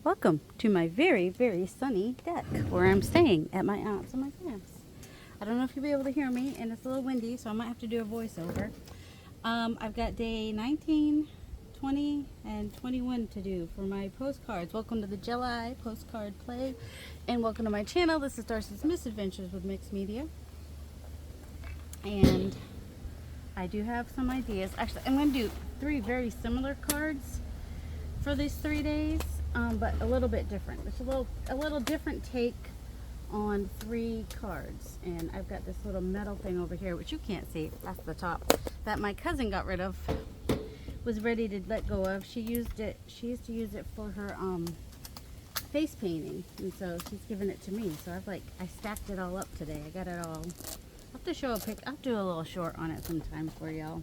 Welcome to my very, very sunny deck where I'm staying at my aunt's and my grand's. I don't know if you'll be able to hear me, and it's a little windy, so I might have to do a voiceover. I've got day 19, 20, and 21 to do for my postcards. Welcome to the Gely postcard play, and welcome to my channel. This is Darcy's Misadventures with Mixed Media, and I do have some ideas. Actually, I'm going to do 3 very similar cards for these 3 days, but a little bit different. It's a little different take on 3 cards. And I've got this little metal thing over here, which you can't see. That's the top, that my cousin got rid of, was ready to let go of. She used to use it for her face painting, and so she's given it to me. So I stacked it all up today. I got it all. I'll have to show a pic. I'll do a little short on it sometime for y'all.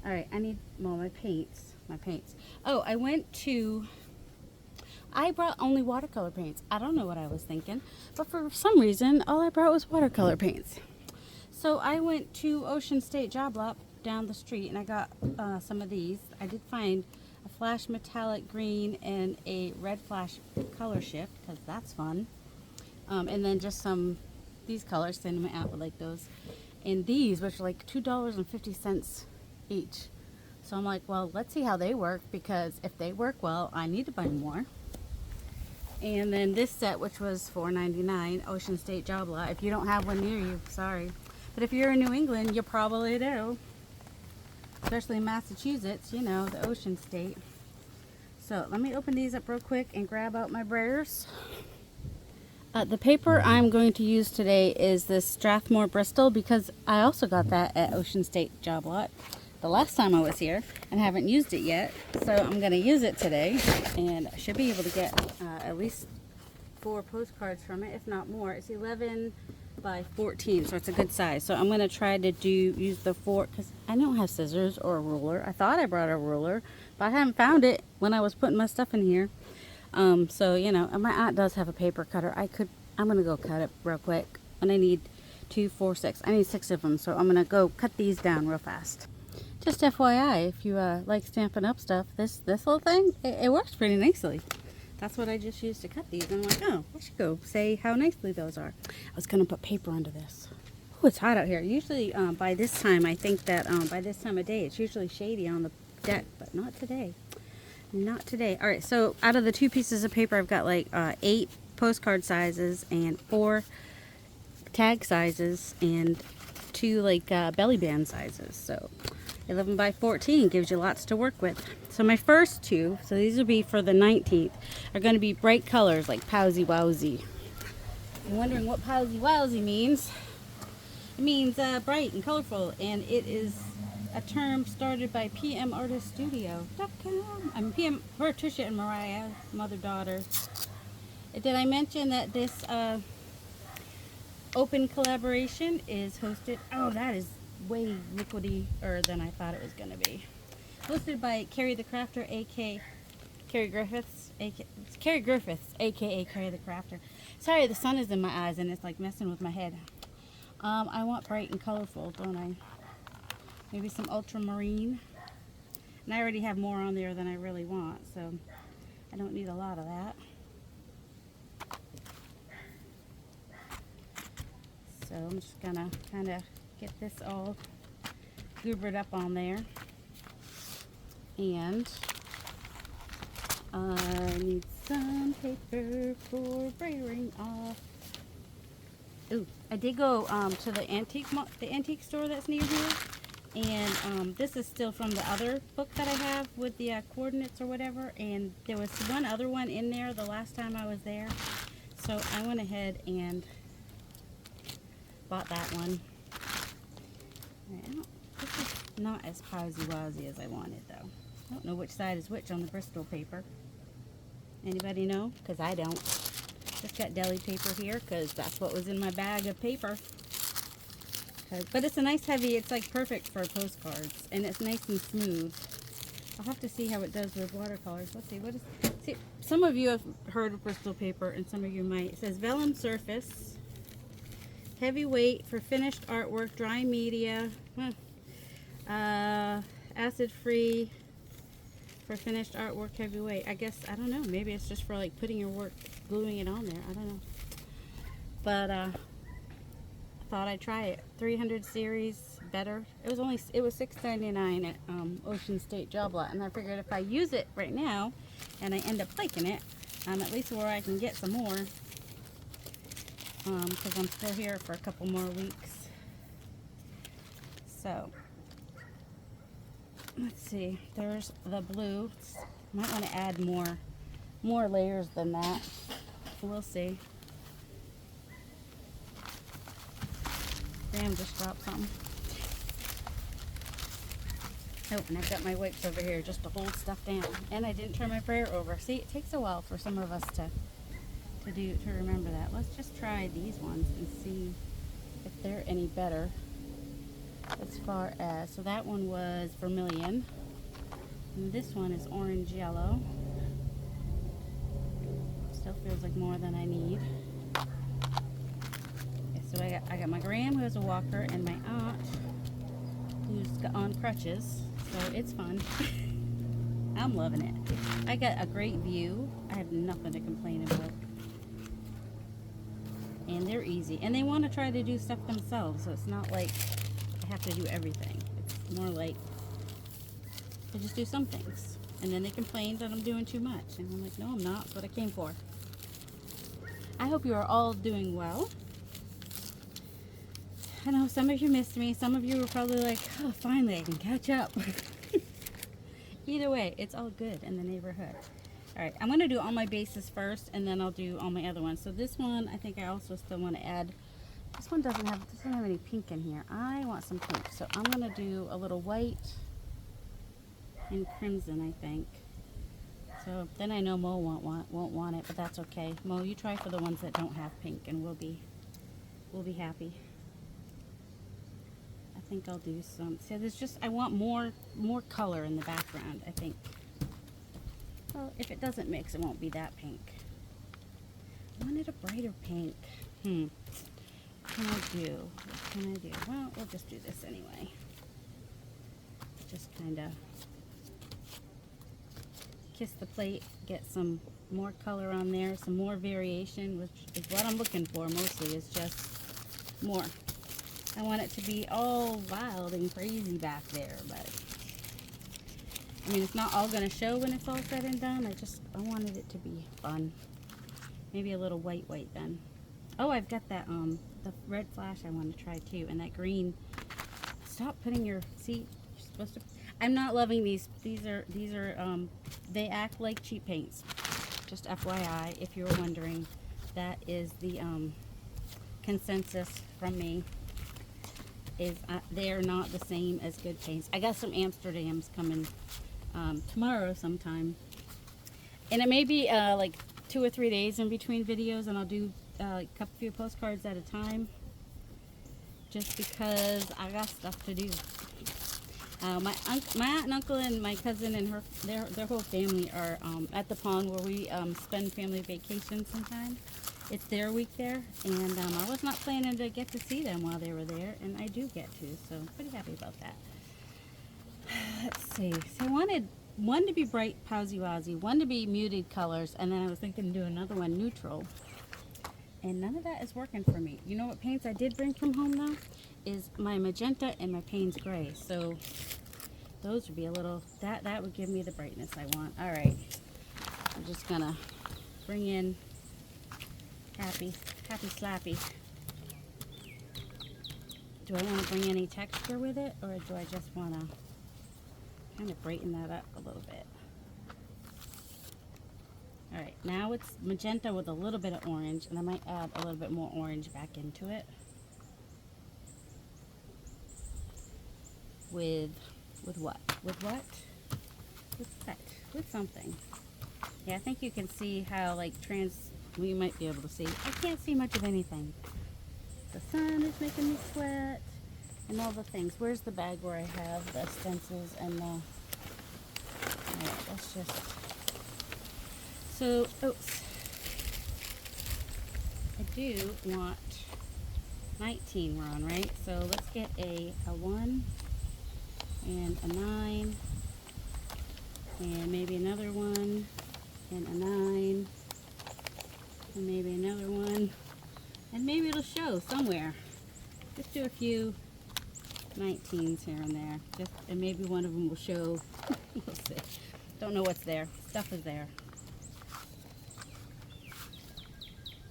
All right, I need my paints. Oh, I brought only watercolor paints. I don't know what I was thinking, but for some reason, all I brought was watercolor paints. So I went to Ocean State Job Lot down the street, and I got some of these. I did find a flash metallic green and a red flash color shift, because that's fun. And then just these colors, sending my aunt would like those. And these, which are like $2.50 each. So I'm like, well, let's see how they work, because if they work well, I need to buy more. And then this set, which was $4.99, Ocean State Job Lot. If you don't have one near you, sorry. But if you're in New England, you probably do. Especially in Massachusetts, you know, the Ocean State. So let me open these up real quick and grab out my brayers. The paper I'm going to use today is this Strathmore Bristol, because I also got that at Ocean State Job Lot the last time I was here and haven't used it yet. So I'm going to use it today, and I should be able to get at least 4 postcards from it, if not more. It's 11 by 14, so it's a good size. So I'm going to try to use the 4, because I don't have scissors or a ruler. I thought I brought a ruler, but I haven't found it when I was putting my stuff in here. So, you know, and my aunt does have a paper cutter. I'm going to go cut it real quick. And I need 2, 4, 6. I need 6 of them. So I'm going to go cut these down real fast. Just FYI, if you like stamping up stuff, this little thing, it works pretty nicely. That's what I just used to cut these. And I'm like, oh, I should go say how nicely those are. I was going to put paper under this. Oh, it's hot out here. Usually by this time, I think that by this time of day, it's usually shady on the deck, but not today. Not today. All right, so out of the 2 pieces of paper, I've got like 8 postcard sizes and 4 tag sizes and 2 like belly band sizes. So 11 by 14 gives you lots to work with. So my first 2, so these will be for the 19th, are going to be bright colors like Powsy Wowsy. You're wondering what Powsy Wowsy means? It means bright and colorful, and it is a term started by PMArtiststudio.com. I'm PM Patricia and Mariah, mother-daughter. Did I mention that this open collaboration is hosted? Oh, that is way liquidier than I thought it was going to be. Hosted by Carrie the Crafter, aka Carrie Griffiths, aka Carrie the Crafter. Sorry, the sun is in my eyes and it's like messing with my head. I want bright and colorful, don't I? Maybe some ultramarine. And I already have more on there than I really want, so I don't need a lot of that. So I'm just gonna kind of get this all goobered up on there. And I need some paper for brayering off. Ooh, I did go to the antique store that's near here. And this is still from the other book that I have with the coordinates or whatever. And there was one other one in there the last time I was there. So I went ahead and bought that one. This is not as Powsy-Wowsy as I wanted, though. I don't know which side is which on the Bristol paper. Anybody know? Because I don't. Just got deli paper here because that's what was in my bag of paper. But it's a nice heavy, it's like perfect for postcards, and it's nice and smooth. I'll have to see how it does with watercolors. Let's see, see, some of you have heard of Bristol paper, and some of you might. It says vellum surface, heavy weight for finished artwork, dry media, acid free, for finished artwork heavyweight. I guess, I don't know, maybe it's just for like putting your work, gluing it on there. I don't know. But I thought I'd try it. 300 series, better. It was $6.99 at Ocean State Job Lot, and I figured if I use it right now and I end up liking it, at least where I can get some more, because I'm still here for a couple more weeks. So let's see, there's the blue. Might want to add more layers than that. We'll see. Damn, just dropped something. Oh, and I've got my wipes over here just to hold stuff down. And I didn't turn my brayer over. See, it takes a while for some of us to remember that. Let's just try these ones and see if they're any better. As far as, so that one was vermilion. And this one is orange yellow. Still feels like more than I need. Okay, so I got my Graham, who has a walker, and my aunt, who's on crutches. So it's fun. I'm loving it. I got a great view. I have nothing to complain about. And they're easy. And they want to try to do stuff themselves, so it's not like I have to do everything. It's more like I just do some things. And then they complain that I'm doing too much. And I'm like, no, I'm not. That's what I came for. I hope you are all doing well. I know some of you missed me. Some of you were probably like, oh, finally I can catch up. Either way, it's all good in the neighborhood. All right, I'm going to do all my bases first, and then I'll do all my other ones. So this one, I think I also still want to add. This one doesn't have any pink in here. I want some pink, so I'm going to do a little white and crimson, I think. So then I know Mo won't want it, but that's okay. Mo, you try for the ones that don't have pink, and we'll be happy. I think I'll do some. See, there's just, I want more color in the background, I think. Well, if it doesn't mix, it won't be that pink. I wanted a brighter pink. What can I do? What can I do? Well, we'll just do this anyway. Just kind of kiss the plate, get some more color on there, some more variation, which is what I'm looking for mostly, is just more. I want it to be all wild and crazy back there, but I mean, it's not all going to show when it's all said and done. I wanted it to be fun. Maybe a little white then. Oh, I've got that, the red flash I want to try too, and that green. Stop putting your, see, you're supposed to, I'm not loving these. These are, they act like cheap paints. Just FYI, if you were wondering, that is the consensus from me. Is they're not the same as good paints. I got some Amsterdams coming tomorrow sometime, and it may be like 2 or 3 days in between videos, and I'll do like a few postcards at a time, just because I got stuff to do. My aunt and uncle and my cousin and their whole family are at the pond where we spend family vacation sometimes. It's their week there, and I was not planning to get to see them while they were there, and I do get to, so I'm pretty happy about that. Let's see. So I wanted one to be bright, powsy-wowsy, one to be muted colors, and then I was thinking to do another one neutral. And none of that is working for me. You know what paints I did bring from home, though? Is my magenta and my Payne's Gray. So those would be a little, that would give me the brightness I want. All right. I'm just going to bring in Happy Slappy. Do I want to bring any texture with it, or do I just want to kind of brighten that up a little bit? All right, now it's magenta with a little bit of orange, and I might add a little bit more orange back into it. With what? With what? With something. Yeah, I think you can see how, like, well, you might be able to see. I can't see much of anything. The sun is making me sweat, and all the things. Where's the bag where I have the stencils and the... All right, let's just... So, oops. I do want 19 we're on, right? So let's get a 1 and a 9 and maybe another one, and a 9, and maybe another one, and maybe it'll show somewhere. Just do a few 19s here and there, and maybe one of them will show. We'll see. Don't know what's there. Stuff is there.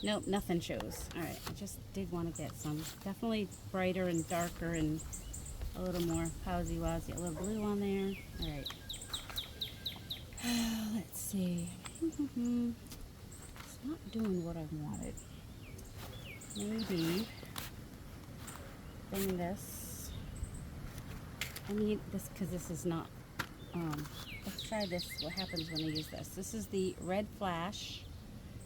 Nope, nothing shows. All right, I just did want to get some. Definitely brighter and darker and a little more powsy-wowsy. A little blue on there. All right. Let's see. It's not doing what I wanted. Maybe bring this. I need this because this is not. Let's try this. What happens when I use this? This is the Red Flash.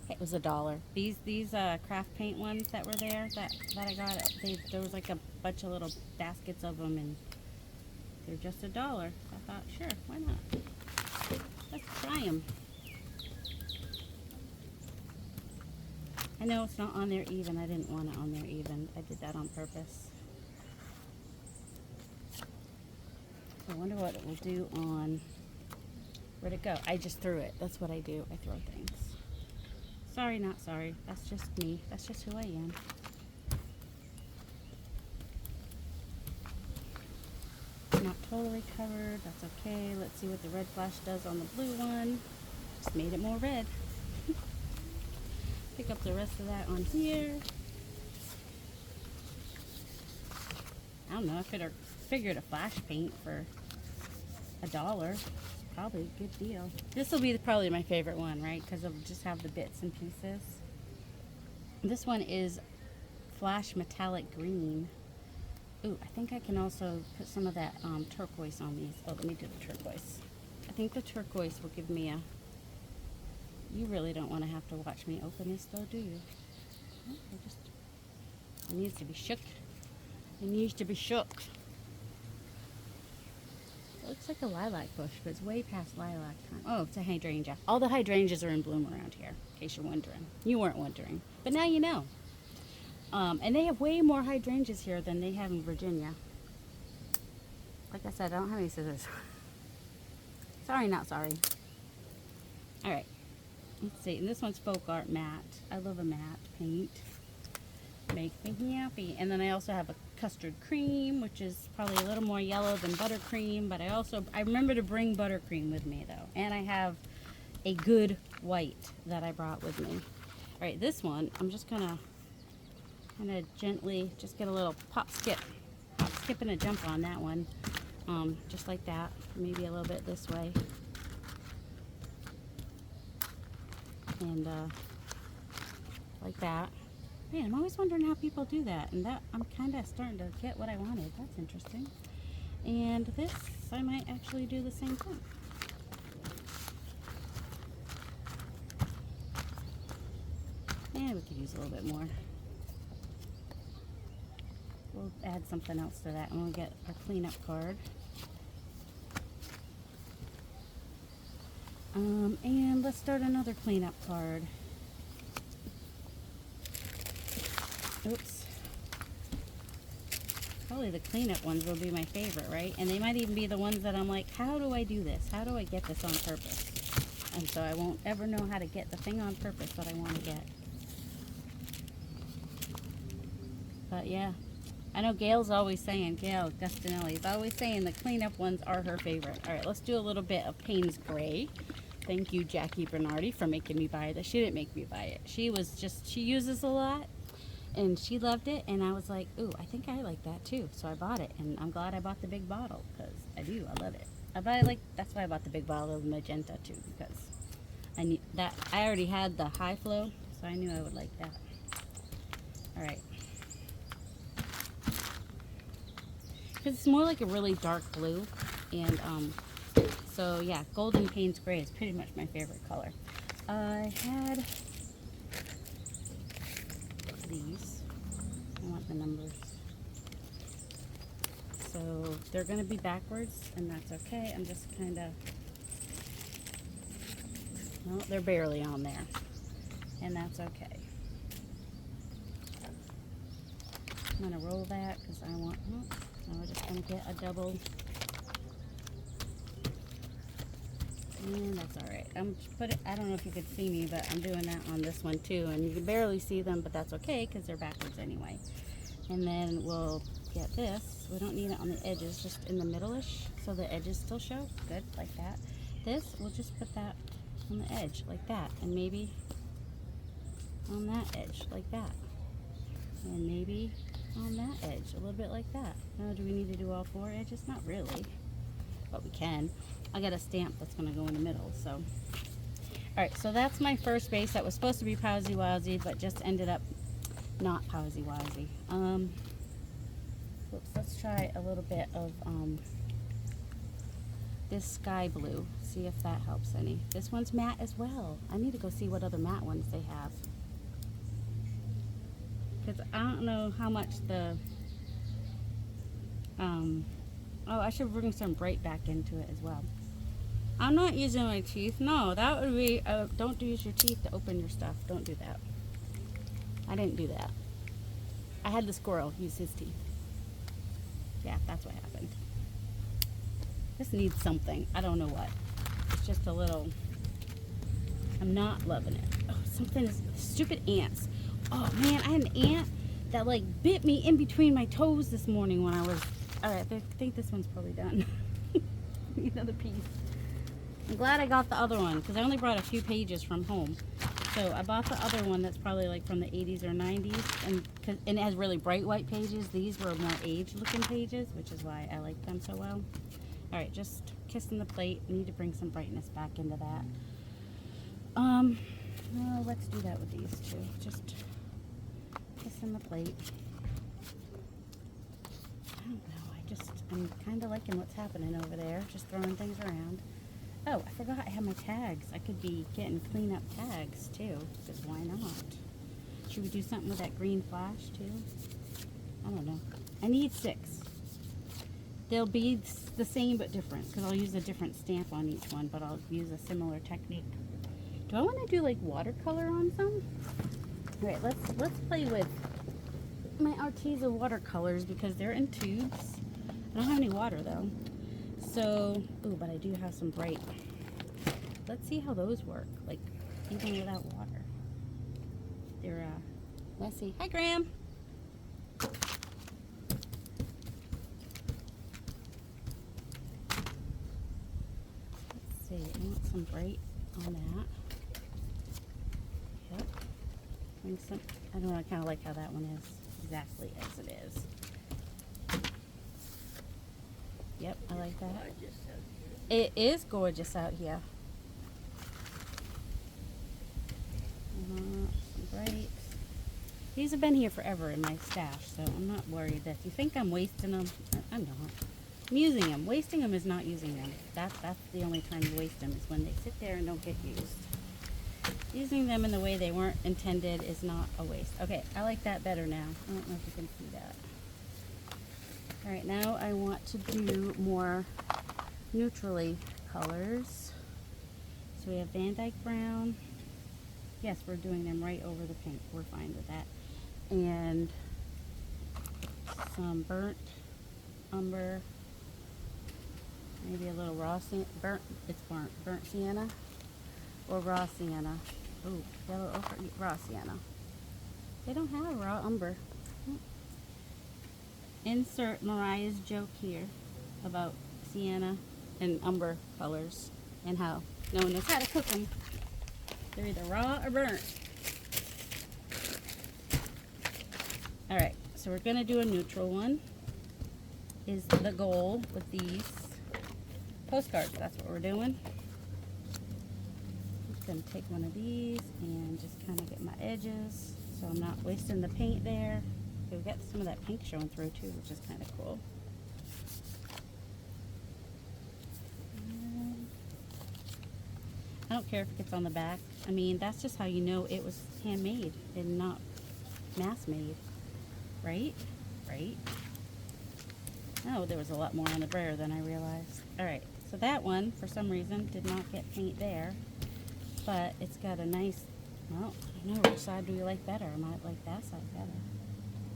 It was $1. These craft paint ones that were there that I got. There was like a bunch of little baskets of them, and they're just $1. I thought, sure, why not? Let's try them. I know it's not on there even. I didn't want it on there even. I did that on purpose. I wonder what it will do on. Where'd it go? I just threw it. That's what I do. I throw things. Sorry, not sorry. That's just me. That's just who I am. Not totally covered. That's okay. Let's see what the Red Flash does on the blue one. Just made it more red. Pick up the rest of that on here. I don't know. I could have figured a flash paint for $1. Probably a good deal. This will be probably my favorite one, right? Because it'll just have the bits and pieces. This one is Flash Metallic Green. Ooh, I think I can also put some of that turquoise on these. Oh, let me do the turquoise. I think the turquoise will give me a... You really don't want to have to watch me open this though, do you? Oh, it needs to be shook. It needs to be shook. It looks like a lilac bush, but it's way past lilac time. Oh, it's a hydrangea. All the hydrangeas are in bloom around here, in case you're wondering. You weren't wondering, but now you know. And they have way more hydrangeas here than they have in Virginia. Like I said, I don't have any scissors. Sorry, not sorry. All right, let's see. And this one's Folk Art Matte. I love a matte paint. Makes me happy. And then I also have a custard cream, which is probably a little more yellow than buttercream, but I remember to bring buttercream with me though. And I have a good white that I brought with me. All right, this one, I'm just gonna kind of gently just get a little hop, skip and a jump on that one. Just like that, maybe a little bit this way. And like that. Man, I'm always wondering how people do that, and that I'm kind of starting to get what I wanted. That's interesting. And this, I might actually do the same thing. And we could use a little bit more. We'll add something else to that, and we'll get our cleanup card. And let's start another cleanup card. Oops. Probably the cleanup ones will be my favorite, right? And they might even be the ones that I'm like, how do I do this? How do I get this on purpose? And so I won't ever know how to get the thing on purpose that I want to get. But yeah, I know Gail Gustinelli is always saying the cleanup ones are her favorite. All right, let's do a little bit of Payne's Gray. Thank you, Jackie Bernardi, for making me buy this. She didn't make me buy it. She uses a lot. And she loved it, and I was like, ooh, I think I like that too. So I bought it, and I'm glad I bought the big bottle, because I do, I love it. That's why I bought the big bottle of magenta too, because I need that. I already had the high flow, so I knew I would like that. All right. Because it's more like a really dark blue, and so yeah, Golden Payne's Gray is pretty much my favorite color. I had these. I want the numbers. So they're going to be backwards, and that's okay. I'm just kind of, no, they're barely on there, and that's okay. I'm going to roll that because I want, no, we're just going to get a double. And that's all right. I don't know if you could see me, but I'm doing that on this one too. And you can barely see them, but that's okay because they're backwards anyway. And then we'll get this. We don't need it on the edges, just in the middle-ish, so the edges still show. Good, like that. This, we'll just put that on the edge, like that. And maybe on that edge, like that. And maybe on that edge, a little bit like that. Now, do we need to do all 4 edges? Not really, but we can. I got a stamp that's going to go in the middle, so. All right, so that's my first base that was supposed to be Powsy Wowsy, but just ended up not Powsy Wowsy. Let's try a little bit of this sky blue. See if that helps any. This one's matte as well. I need to go see what other matte ones they have. Because I don't know how much the oh, I should bring some bright back into it as well. I'm not using my teeth. No, that would be don't use your teeth to open your stuff. Don't do that. I didn't do that. I had the squirrel use his teeth. Yeah, that's what happened. This needs something. I don't know what. It's just a little. I'm not loving it. Oh, something is stupid ants. Oh man, I had an ant that like bit me in between my toes this morning when I was. All right, I think this one's probably done. Another piece. I'm glad I got the other one because I only brought a few pages from home. So I bought the other one that's probably like from the 80s or 90s, and it has really bright white pages. These were more aged-looking pages, which is why I like them so well. All right, just kissing the plate. Need to bring some brightness back into that. Well, let's do that with these two. Just kissing the plate. I don't know. I'm kind of liking what's happening over there. Just throwing things around. Oh, I forgot I have my tags. I could be getting clean up tags too, because why not? Should we do something with that green flash too? I don't know. I need 6. They'll be the same but different, because I'll use a different stamp on each one, but I'll use a similar technique. Do I want to do like watercolor on some? All right, let's play with my Arteza watercolors because they're in tubes. I don't have any water though. So, ooh, but I do have some bright. Let's see how those work, like even without water. They're messy. Hi, Graham. Let's see, I want some bright on that. Yep. And some, I don't know, I kind of like how that one is exactly as it is. Yep, I like that. It is gorgeous out here. Some bright. These have been here forever in my stash, so I'm not worried that you think I'm wasting them. I'm not. I'm using them. Wasting them is not using them. That's the only time you waste them is when they sit there and don't get used. Using them in the way they weren't intended is not a waste. Okay, I like that better now. I don't know if you can see that. All right, now I want to do more neutrally colors. So we have Van Dyke Brown. Yes, we're doing them right over the pink. We're fine with that. And some burnt umber. Maybe a little raw burnt sienna or raw sienna. Ooh, yellow ochre, raw sienna. They don't have raw umber. Insert Mariah's joke here about sienna and umber colors and how no one knows how to cook them. They're either raw or burnt. Alright, so we're going to do a neutral one is the goal with these postcards. That's what we're doing. I'm just going to take one of these and just kind of get my edges so I'm not wasting the paint there. We've got some of that pink showing through too, which is kind of cool. I don't care if it gets on the back. I mean, that's just how you know it was handmade and not mass made. Right? Right? Oh, there was a lot more on the brayer than I realized. Alright, so that one, for some reason, did not get paint there. But it's got a nice, well, I don't know, which side do you like better? I might like that side better.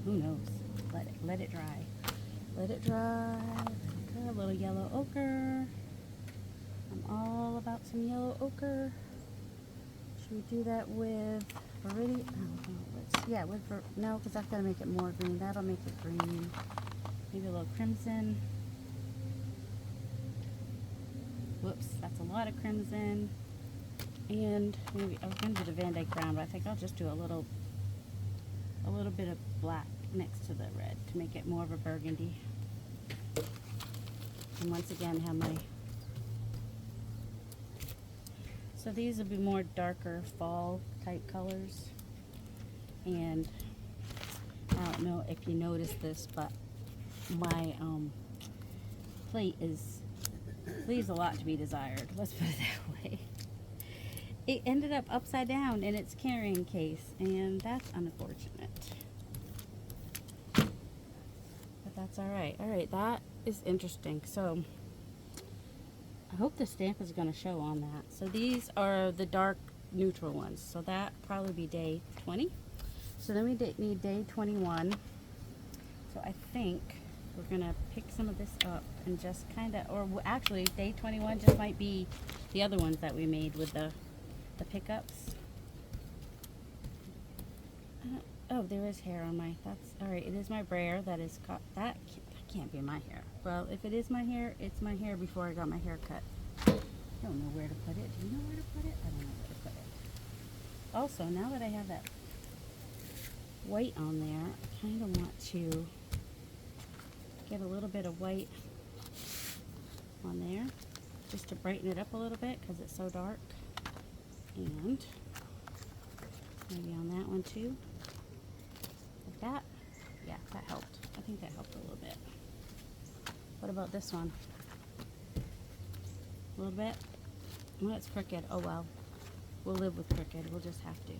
Who knows? Let it dry. Let it dry. A little yellow ochre. I'm all about some yellow ochre. Should we do that with Viridian? Oh, no, yeah, no, because that's going to make it more green. That'll make it green. Maybe a little crimson. Whoops, that's a lot of crimson. And maybe I was going to do the Van Dyke brown, but I think I'll just do a little bit of black next to the red to make it more of a burgundy. And once again, have my, so these will be more darker fall type colors. And I don't know if you noticed this, but my plate leaves a lot to be desired. Let's put it that way. It ended up upside down in its carrying case, and that's unfortunate. But that's all right. All right, that is interesting. So I hope the stamp is going to show on that. So these are the dark neutral ones. So that probably be day 20. So then we need day 21. So I think we're going to pick some of this up and just kind of, or actually day 21 just might be the other ones that we made with the pickups. Oh, there is hair on my, that's, all right, it is my brayer that is caught, that can't be my hair. Well, if it is my hair, it's my hair before I got my hair cut. I don't know where to put it. Do you know where to put it? I don't know where to put it. Also, now that I have that white on there, I kind of want to get a little bit of white on there just to brighten it up a little bit because it's so dark. And maybe on that one too. Like that. Yeah, that helped. I think that helped a little bit. What about this one? A little bit? Well, it's crooked. Oh well. We'll live with crooked. We'll just have to.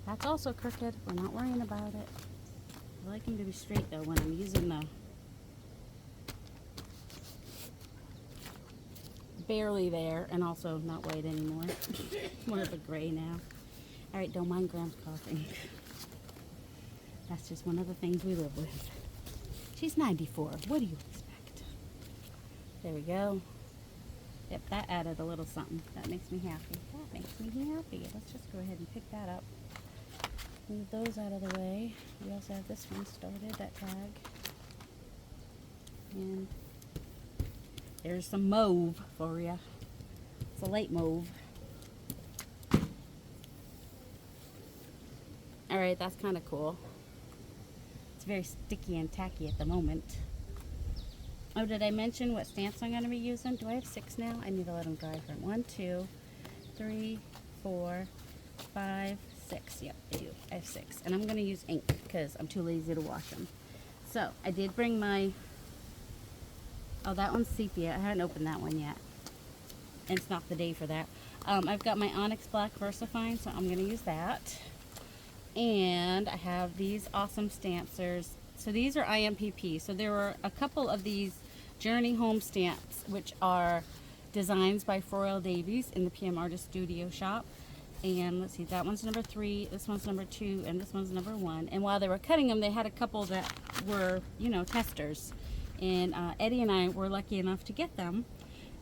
That's also crooked. We're not worrying about it. I like them to be straight though when I'm using the barely there, and also not white anymore. More of a gray now. All right, don't mind Gram's coughing. That's just one of the things we live with. She's 94. What do you expect? There we go. Yep, that added a little something. That makes me happy. That makes me happy. Let's just go ahead and pick that up. Move those out of the way. We also have this one started, that tag. And there's some mauve for you. It's a light mauve. Alright, that's kind of cool. It's very sticky and tacky at the moment. Oh, did I mention what stamps I'm going to be using? Do I have 6 now? I need to let them dry for 1, 2, 3, 4, 5, 6. Yep, I do. I have 6. And I'm going to use ink because I'm too lazy to wash them. So, I did bring my... Oh, that one's sepia. I haven't opened that one yet. And it's not the day for that. I've got my Onyx Black VersaFine, so I'm going to use that. And I have these awesome stampsters. So these are IMPP. So there were a couple of these Journey Home stamps, which are designs by Froyle Davies in the PM Artist Studio shop. And let's see, that one's number 3, this one's number 2, and this one's number 1. And while they were cutting them, they had a couple that were, you know, testers. And Eddie and I were lucky enough to get them.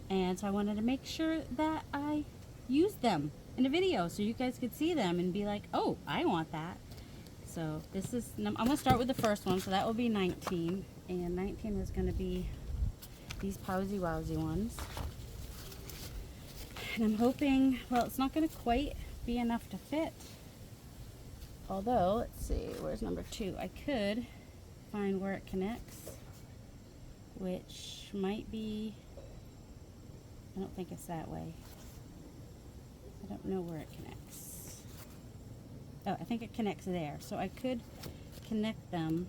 And so I wanted to make sure that I used them in a video so you guys could see them and be like, oh, I want that. So this is, I'm going to start with the first one. So that will be 19. And 19 is going to be these Powsy Wowsy ones. And I'm hoping, well, it's not going to quite be enough to fit. Although, let's see, where's number 2? I could find where it connects, which might be, I don't think it's that way. I don't know where it connects. Oh, I think it connects there. So I could connect them,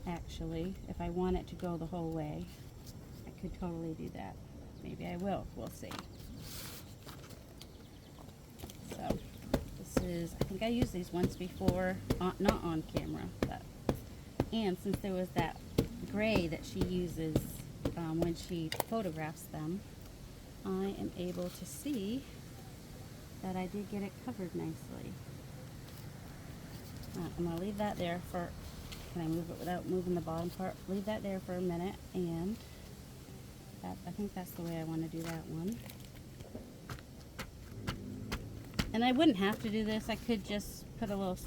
actually, if I want it to go the whole way. I could totally do that. Maybe I will. We'll see. So, this is, I think I used these once before, not on camera, but, and since there was that gray that she uses when she photographs them, I am able to see that I did get it covered nicely. I'm going to leave that there for, can I move it without moving the bottom part? Leave that there for a minute, and I think that's the way I want to do that one. And I wouldn't have to do this. I could just put a little,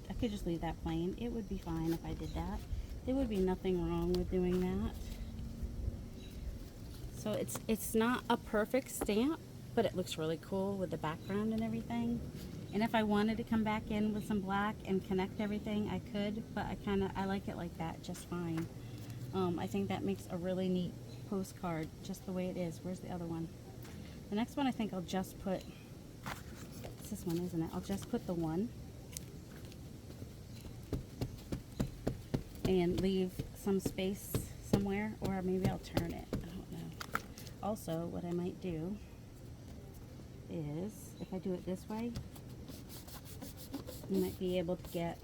I could just leave that plain. It would be fine if I did that. There would be nothing wrong with doing that. So it's not a perfect stamp, but it looks really cool with the background and everything. And if I wanted to come back in with some black and connect everything, I could, but I like it like that just fine. I think that makes a really neat postcard just the way it is. Where's the other one? The next one I think I'll just put, it's this one, isn't it? I'll just put the one and leave some space somewhere, or maybe I'll turn it. I don't know. Also, what I might do is, if I do it this way, you might be able to get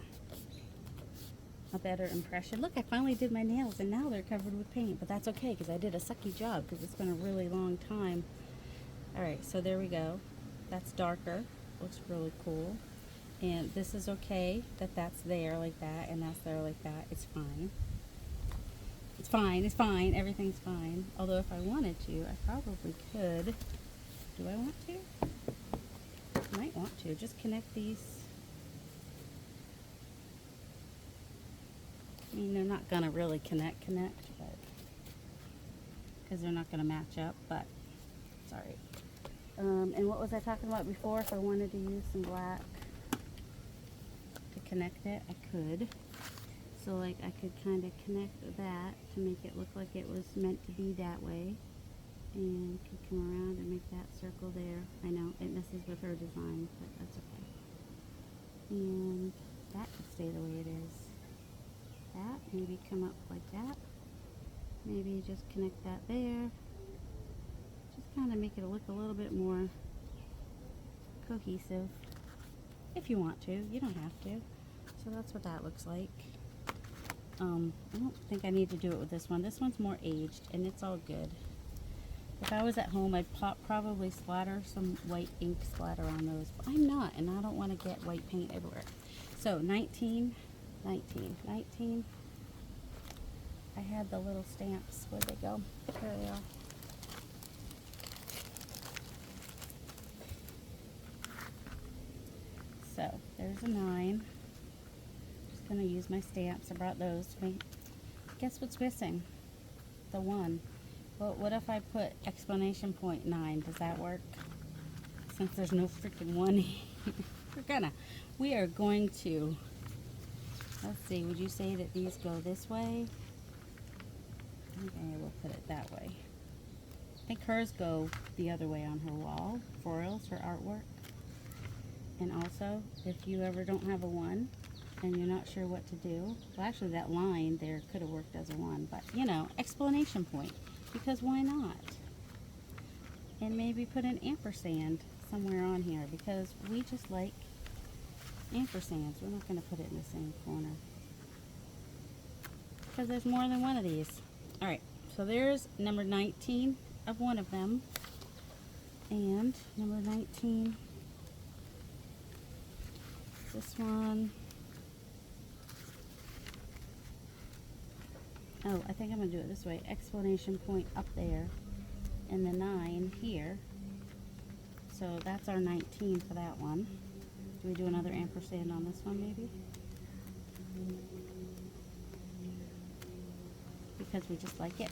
a better impression. Look, I finally did my nails and now they're covered with paint, but that's okay because I did a sucky job because it's been a really long time. Alright, so there we go. That's darker. Looks really cool. And this is okay that that's there like that and that's there like that. It's fine. It's fine. It's fine. Everything's fine. Although if I wanted to, I probably could. Do I want to? I might want to. Just connect these. I mean, they're not gonna really connect, but because they're not gonna match up. But sorry. And what was I talking about before? If I wanted to use some black to connect it, I could. So like I could kind of connect that to make it look like it was meant to be that way, and could come around and make that circle there. I know it messes with her design, but that's okay. And that could stay the way it is. That, maybe come up like that. Maybe just connect that there. Just kind of make it look a little bit more cohesive. If you want to, you don't have to. So that's what that looks like. I don't think I need to do it with this one. This one's more aged and it's all good. If I was at home, I'd probably splatter some white ink splatter on those. But I'm not, and I don't want to get white paint everywhere. So 19. I had the little stamps. Where'd they go? There they are. So there's a 9. Just gonna use my stamps. I brought those to me. Guess what's missing? The 1. Well, what if I put exclamation point 9? Does that work? Since there's no freaking 1 here. We are going to, let's see, would you say that these go this way? Okay, we'll put it that way. I think hers go the other way on her wall, foils, her artwork. And also, if you ever don't have a 1 and you're not sure what to do, well actually that line there could have worked as a 1, but you know, exclamation point, because why not? And maybe put an ampersand somewhere on here because we just like ampersands. We're not going to put it in the same corner because there's more than one of these. Alright, so there's number 19 of one of them, and number 19, this one. Oh, I think I'm going to do it this way. Exclamation point up there and the 9 here. So that's our 19 for that one. Do we do another ampersand on this one maybe? Because we just like it.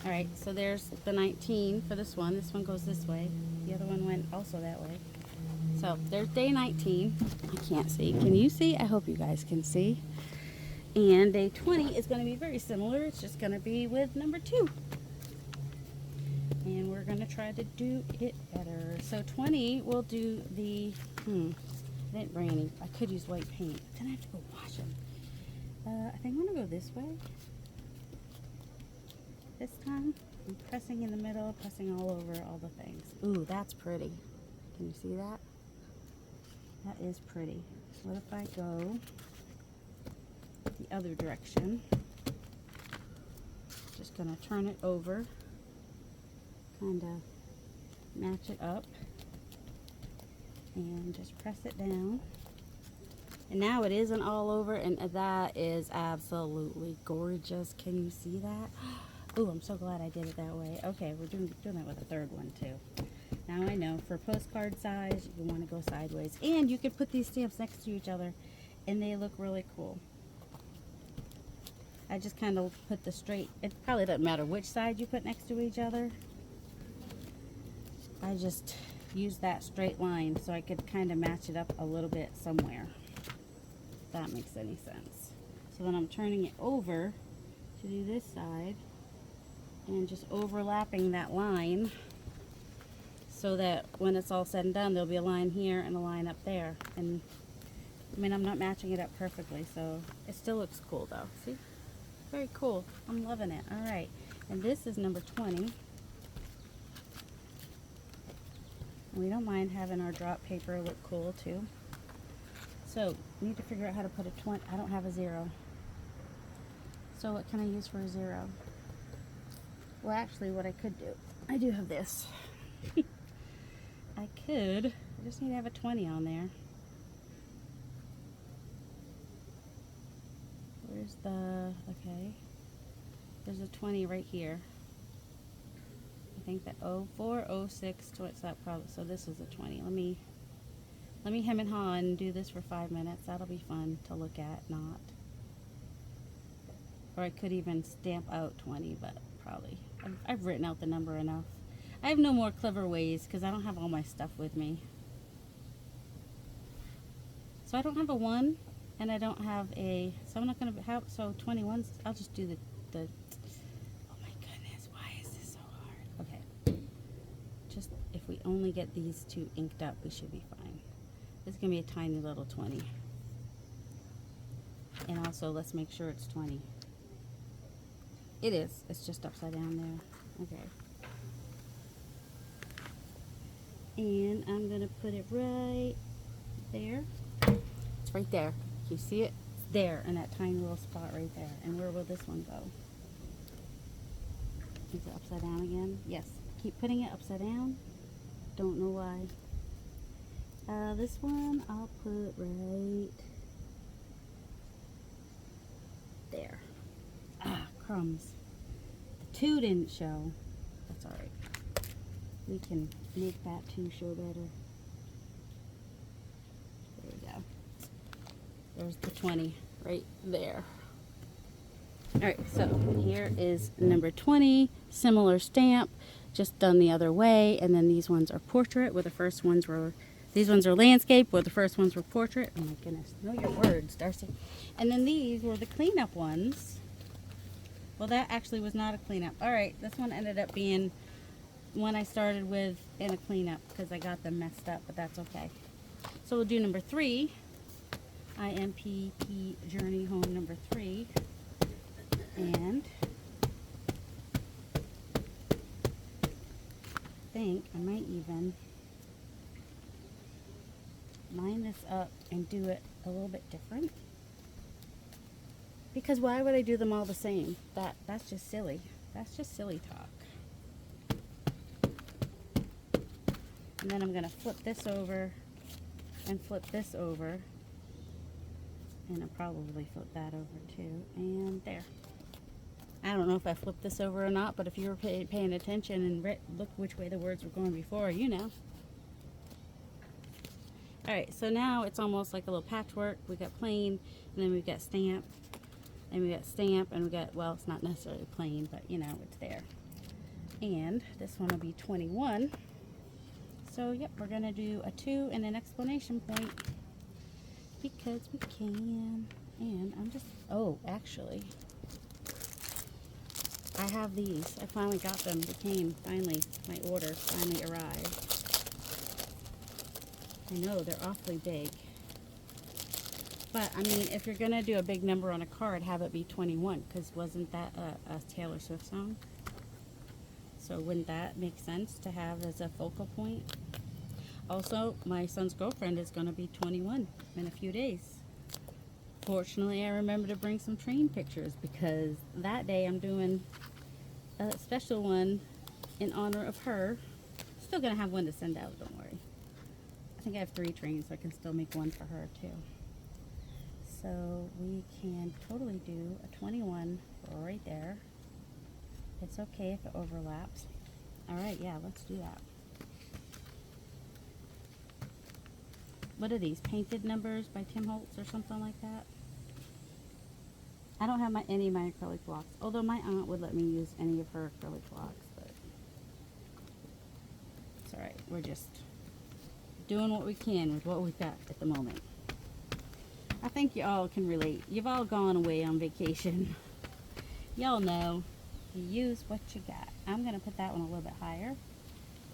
Alright, so there's the 19 for this one. This one goes this way. The other one went also that way. So there's day 19. I can't see. Can you see? I hope you guys can see. And day 20 is going to be very similar. It's just going to be with number 2. And we're going to try to do it better. So 20, we'll do the, I didn't bring any. I could use white paint. Then I have to go wash them. I think I'm going to go this way. This time, I'm pressing in the middle, pressing all over all the things. Ooh, that's pretty. Can you see that? That is pretty. What if I go the other direction? Just going to turn it over. Kind of match it up and just press it down, and now it isn't all over, and that is absolutely gorgeous. Can you see that? Oh, I'm so glad I did it that way. Okay, we're doing it with a third one too. Now I know for postcard size, you want to go sideways. And you could put these stamps next to each other and they look really cool. I just kind of put the straight, it probably doesn't matter which side you put next to each other. I just use that straight line so I could kind of match it up a little bit somewhere. If that makes any sense. So then I'm turning it over to do this side and just overlapping that line so that when it's all said and done, there'll be a line here and a line up there. And I mean, I'm not matching it up perfectly, so it still looks cool though. See? Very cool. I'm loving it. All right. And this is number 20. We don't mind having our drop paper look cool too. So, need to figure out how to put a 20. I don't have a 0. So what can I use for a 0? Well, actually what I could do, I do have this. I just need to have a 20 on there. Where's the, okay. There's a 20 right here. I think that 04, 06, so that probably, so this is a 20. Let me hem and haw and do this for 5 minutes. That'll be fun to look at, not. Or I could even stamp out 20, but probably. I've written out the number enough. I have no more clever ways because I don't have all my stuff with me. So I don't have a 1 and I don't have a, so I'm not going to have, so 21s, I'll just do the, oh my goodness, why is this so hard? Okay. Just, if we only get these two inked up, we should be fine. This is going to be a tiny little 20. And also, let's make sure it's 20. It is. It's just upside down there. Okay. And I'm going to put it right there. It's right there. You see it? It's there in that tiny little spot right there. And where will this one go? Is it upside down again? Yes. Keep putting it upside down. Don't know why. This one I'll put right there. Ah, crumbs. The 2 didn't show. That's alright. We can make that 2 show better. There we go. There's the 20 right there. Alright, so here is number 20. Similar stamp, just done the other way. And then these ones are portrait, where the first ones were, these ones are landscape, where the first ones were portrait. Oh my goodness, know your words, Darcy. And then these were the cleanup ones. Well, that actually was not a cleanup. Alright, this one ended up being one I started with in a cleanup because I got them messed up, but that's okay. So we'll do number 3. IMPP Journey Home number 3. And I think I might even line this up and do it a little bit different. Because why would I do them all the same? That's just silly. That's just silly talk. And then I'm going to flip this over and flip this over. And I'll probably flip that over too. And there. I don't know if I flipped this over or not, but if you were paying attention and look which way the words were going before, you know. Alright, so now it's almost like a little patchwork. We got plain, and then we've got stamp, and we got stamp, and we got, well, it's not necessarily plain, but you know, it's there. And this one will be 21. So, yep, we're going to do a 2 and an exclamation point because we can. And I'm just, oh, actually, I have these. I finally got them. They came, finally. My order finally arrived. I know, they're awfully big. But, I mean, if you're going to do a big number on a card, have it be 21, because wasn't that a Taylor Swift song? So wouldn't that make sense to have as a focal point? Also, my son's girlfriend is going to be 21 in a few days. Fortunately, I remember to bring some train pictures because that day I'm doing a special one in honor of her. Still going to have one to send out, don't worry. I think I have 3 trains, so I can still make one for her too. So we can totally do a 21 right there. It's okay if it overlaps. All right, yeah, let's do that. What are these? Painted Numbers by Tim Holtz or something like that? I don't have any of my acrylic blocks, although my aunt would let me use any of her acrylic blocks, but it's all right. We're just doing what we can with what we've got at the moment. I think you all can relate. You've all gone away on vacation. Y'all know you use what you got. I'm gonna put that one a little bit higher.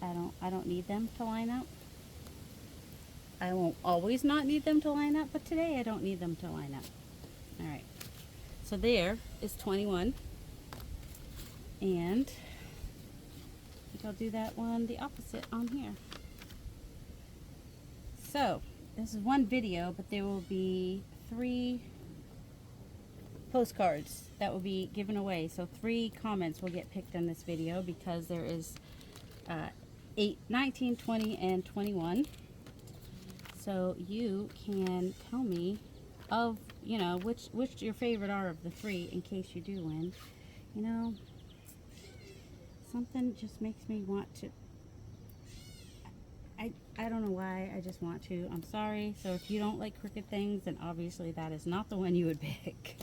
I don't need them to line up. I won't always not need them to line up, but today I don't need them to line up. All right. So there is 21, and I think I'll do that one the opposite on here. So this is one video, but there will be 3 postcards that will be given away. So 3 comments will get picked on this video because there is 8, 19, 20, and 21. So you can tell me of, you know, which your favorite are of the 3 in case you do win. You know, something just makes me want to, I don't know why, I just want to. I'm sorry. So if you don't like crooked things, then obviously that is not the one you would pick.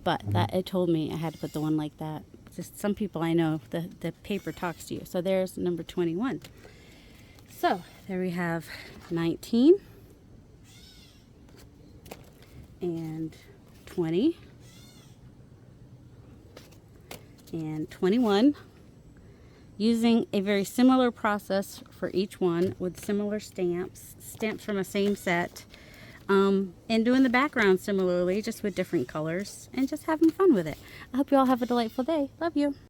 But that, it told me I had to put the one like that. Just some people I know, the paper talks to you. So there's number 21. So there we have 19 and 20 and 21, using a very similar process for each one with similar stamps from the same set, and doing the background similarly, just with different colors, and just having fun with it. I hope you all have a delightful day. Love you.